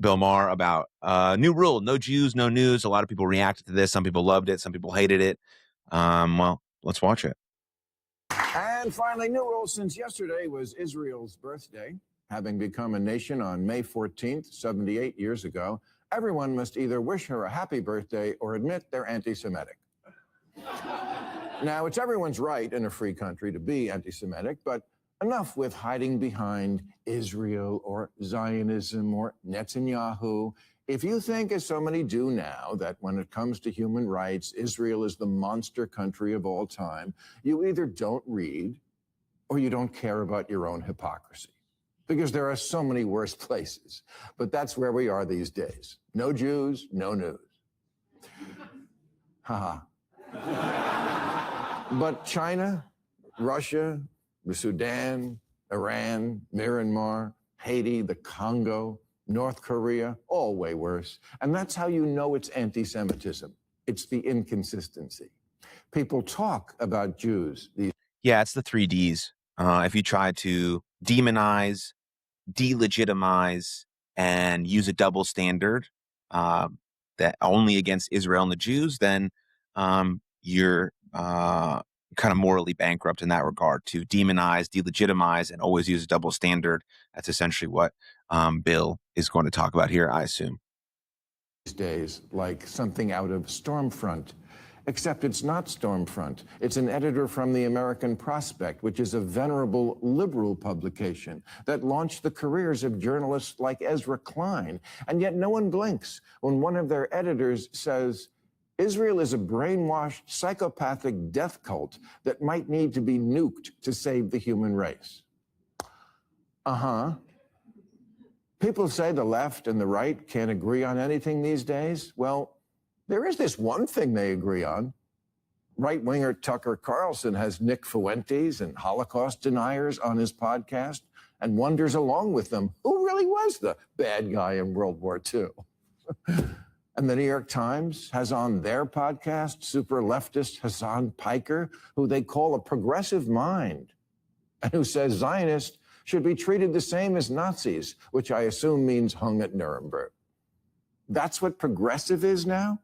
Bill Maher about new rule: no Jews, no news. A lot of people reacted to this. Some people loved it. Some people hated it. Well, let's watch it. And finally, new rule since yesterday was Israel's birthday. Having become a nation on May 14th, 78 years ago, everyone must either wish her a happy birthday or admit they're anti-Semitic. Now, it's everyone's right in a free country to be anti-Semitic, but enough with hiding behind Israel or Zionism or Netanyahu. If you think, as so many do now, that when it comes to human rights, Israel is the monster country of all time, you either don't read or you don't care about your own hypocrisy. Because there are so many worse places. But that's where we are these days. No Jews, no news. Haha. But China, Russia, the Sudan, Iran, Myanmar, Haiti, the Congo, North Korea, all way worse. And that's how you know it's anti-Semitism. It's the inconsistency. People talk about Jews. Yeah, it's the 3Ds. If you try to demonize, delegitimize, and use a double standard that only against Israel and the Jews, then you're kind of morally bankrupt in that regard. To demonize, delegitimize, and always use a double standard, that's essentially what Bill is going to talk about here, I assume. These days, like something out of Stormfront. Except it's not Stormfront. It's an editor from the American Prospect, which is a venerable liberal publication that launched the careers of journalists like Ezra Klein. And yet no one blinks when one of their editors says, Israel is a brainwashed, psychopathic death cult that might need to be nuked to save the human race. Uh-huh. People say the left and the right can't agree on anything these days. Well, there is this one thing they agree on. Right-winger Tucker Carlson has Nick Fuentes and Holocaust deniers on his podcast and wonders along with them who really was the bad guy in World War II. And the New York Times has on their podcast super leftist Hassan Piker, who they call a progressive mind, and who says Zionists should be treated the same as Nazis, which I assume means hung at Nuremberg. That's what progressive is now?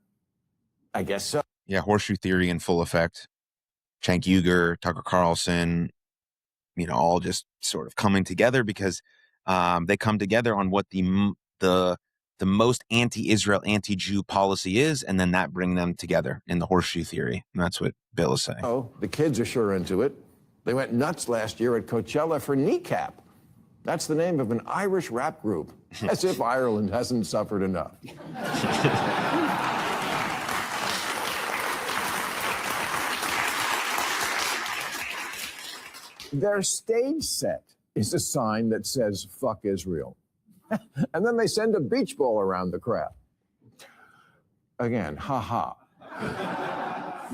I guess so. Yeah, horseshoe theory in full effect. Cenk Uygur, Tucker Carlson, all just sort of coming together because they come together on what the most anti-Israel, anti-Jew policy is, and then that bring them together in the horseshoe theory. And that's what Bill is saying. Oh, the kids are sure into it. They went nuts last year at Coachella for Kneecap. That's the name of an Irish rap group, as if Ireland hasn't suffered enough. Their stage set is a sign that says, fuck Israel. And then they send a beach ball around the crowd. Again, ha-ha.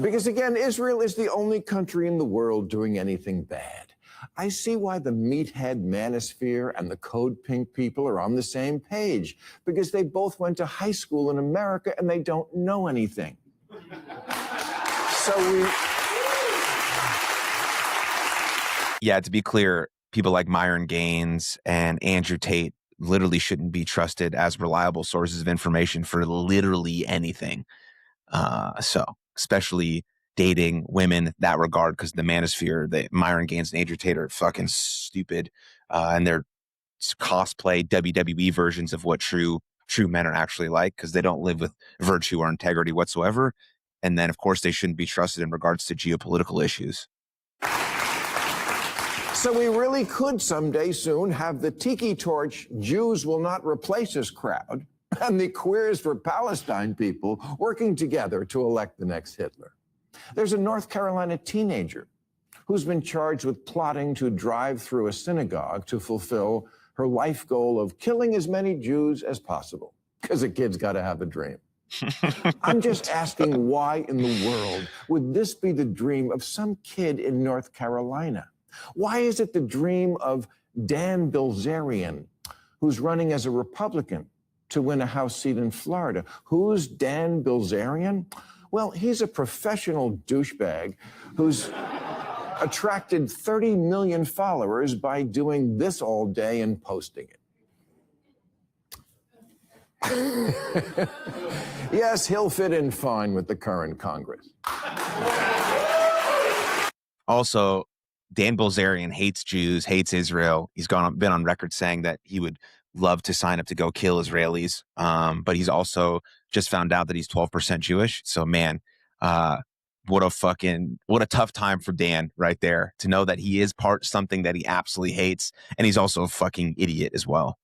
Because again, Israel is the only country in the world doing anything bad. I see why the meathead manosphere and the Code Pink people are on the same page, because they both went to high school in America and they don't know anything. Yeah, to be clear, people like Myron Gaines and Andrew Tate literally shouldn't be trusted as reliable sources of information for literally anything. So especially dating women in that regard, because the manosphere, Myron Gaines and Andrew Tate are fucking stupid, and they're cosplay WWE versions of what true men are actually like, because they don't live with virtue or integrity whatsoever. And then, of course, they shouldn't be trusted in regards to geopolitical issues. So we really could someday soon have the tiki torch Jews will not replace us crowd and the Queers for Palestine people working together to elect the next Hitler. There's a North Carolina teenager who's been charged with plotting to drive through a synagogue to fulfill her life goal of killing as many Jews as possible, because a kid's got to have a dream. I'm just asking, why in the world would this be the dream of some kid in North Carolina? Why is it the dream of Dan Bilzerian, who's running as a Republican to win a House seat in Florida? Who's Dan Bilzerian? Well, he's a professional douchebag who's attracted 30 million followers by doing this all day and posting it. Yes, he'll fit in fine with the current Congress. Also, Dan Bilzerian hates Jews, hates Israel. He's been on record saying that he would love to sign up to go kill Israelis. But he's also just found out that he's 12% Jewish. So, man, what a tough time for Dan right there to know that he is part something that he absolutely hates. And he's also a fucking idiot as well.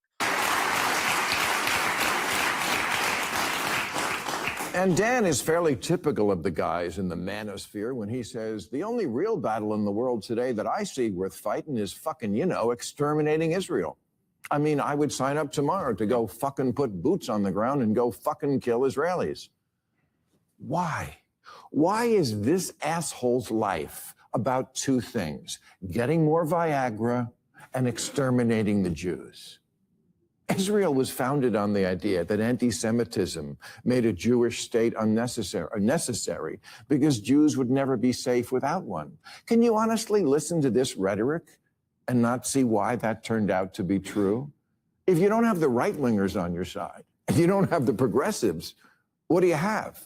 And Dan is fairly typical of the guys in the manosphere when he says, the only real battle in the world today that I see worth fighting is fucking, exterminating Israel. I mean, I would sign up tomorrow to go fucking put boots on the ground and go fucking kill Israelis. Why? Why is this asshole's life about two things? Getting more Viagra and exterminating the Jews. Israel was founded on the idea that anti-Semitism made a Jewish state necessary because Jews would never be safe without one. Can you honestly listen to this rhetoric and not see why that turned out to be true? If you don't have the right-wingers on your side, if you don't have the progressives, what do you have?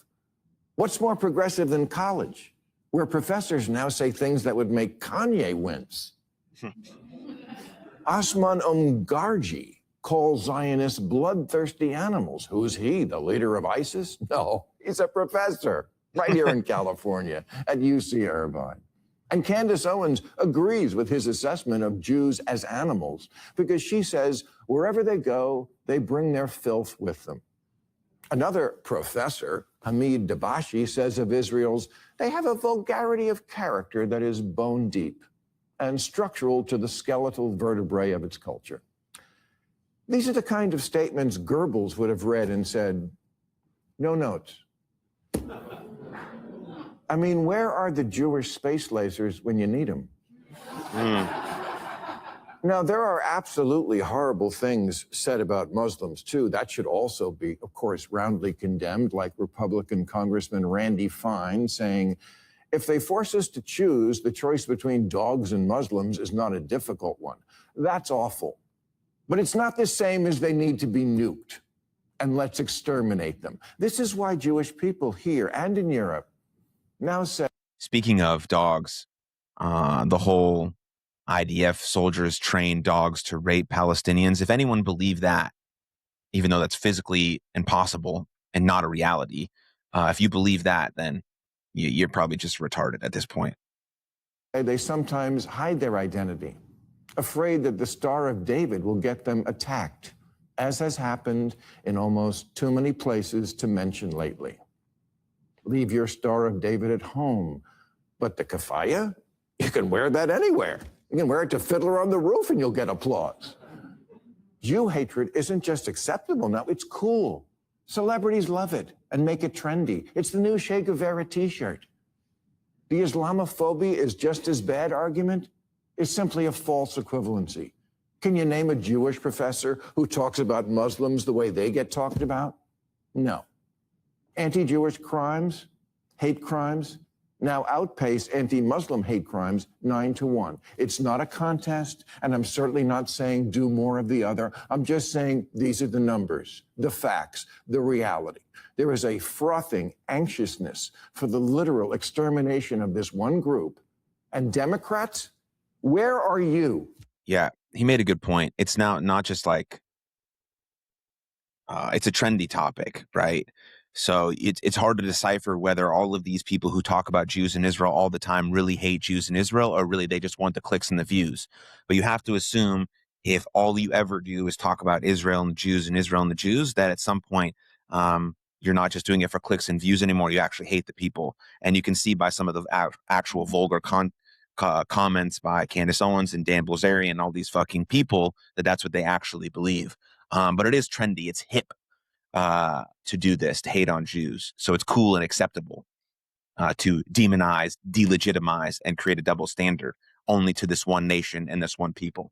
What's more progressive than college, where professors now say things that would make Kanye wince? Osman Umgarji calls Zionists bloodthirsty animals. Who's he, the leader of ISIS? No, he's a professor right here in California at UC Irvine. And Candace Owens agrees with his assessment of Jews as animals because she says wherever they go, they bring their filth with them. Another professor, Hamid Dabashi, says of Israel's, they have a vulgarity of character that is bone deep and structural to the skeletal vertebrae of its culture. These are the kind of statements Goebbels would have read and said, no notes. I mean, where are the Jewish space lasers when you need them? Now, there are absolutely horrible things said about Muslims, too. That should also be, of course, roundly condemned, like Republican Congressman Randy Fine saying, if they force us to choose, the choice between dogs and Muslims is not a difficult one. That's awful. But it's not the same as they need to be nuked, and let's exterminate them. This is why Jewish people here and in Europe now say... Speaking of dogs, the whole IDF soldiers train dogs to rape Palestinians. If anyone believed that, even though that's physically impossible and not a reality, if you believe that, then you're probably just retarded at this point. They sometimes hide their identity, afraid that the Star of David will get them attacked, as has happened in almost too many places to mention lately. Leave your Star of David at home, but the keffiyeh, you can wear that anywhere. You can wear it to Fiddler on the Roof and you'll get applause. Jew hatred isn't just acceptable now, it's cool. Celebrities love it and make it trendy. It's the new Che Guevara t-shirt. The Islamophobia is just as bad argument is simply a false equivalency. Can you name a Jewish professor who talks about Muslims the way they get talked about? No. Anti-Jewish crimes, hate crimes, now outpace anti-Muslim hate crimes 9-1. It's not a contest, and I'm certainly not saying do more of the other. I'm just saying these are the numbers, the facts, the reality. There is a frothing anxiousness for the literal extermination of this one group. And Democrats, where are you? Yeah, he made a good point. It's now not just like, it's a trendy topic, right? So it's hard to decipher whether all of these people who talk about Jews in Israel all the time really hate Jews in Israel, or really they just want the clicks and the views. But you have to assume if all you ever do is talk about Israel and the Jews and Israel and the Jews, that at some point you're not just doing it for clicks and views anymore. You actually hate the people. And you can see by some of the actual vulgar comments by Candace Owens and Dan Bilzerian and all these fucking people that that's what they actually believe. But it is trendy. It's hip. To do this, to hate on Jews. So it's cool and acceptable to demonize, delegitimize, and create a double standard only to this one nation and this one people.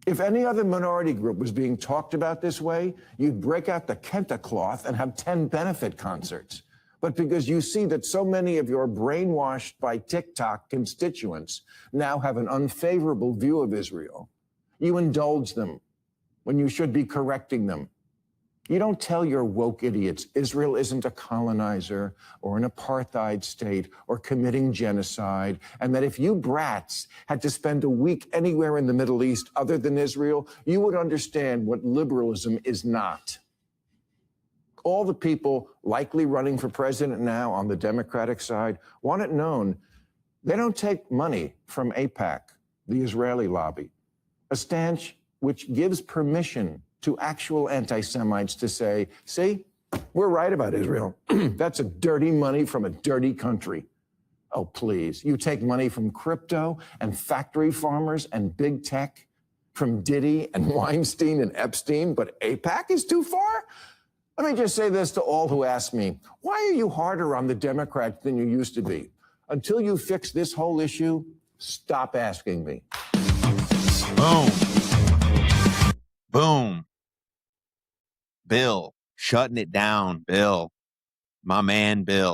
If any other minority group was being talked about this way, you'd break out the kente cloth and have 10 benefit concerts. But because you see that so many of your brainwashed by TikTok constituents now have an unfavorable view of Israel, you indulge them when you should be correcting them. You don't tell your woke idiots Israel isn't a colonizer or an apartheid state or committing genocide, and that if you brats had to spend a week anywhere in the Middle East other than Israel, you would understand what liberalism is not. All the people likely running for president now on the Democratic side want it known they don't take money from AIPAC, the Israeli lobby, a stance which gives permission to actual anti-Semites to say, see, we're right about Israel. That's a dirty money from a dirty country. Oh, please. You take money from crypto and factory farmers and big tech, from Diddy and Weinstein and Epstein, but AIPAC is too far? Let me just say this to all who ask me, why are you harder on the Democrats than you used to be? Until you fix this whole issue, stop asking me. Boom. Boom. Bill, shutting it down, Bill. My man, Bill.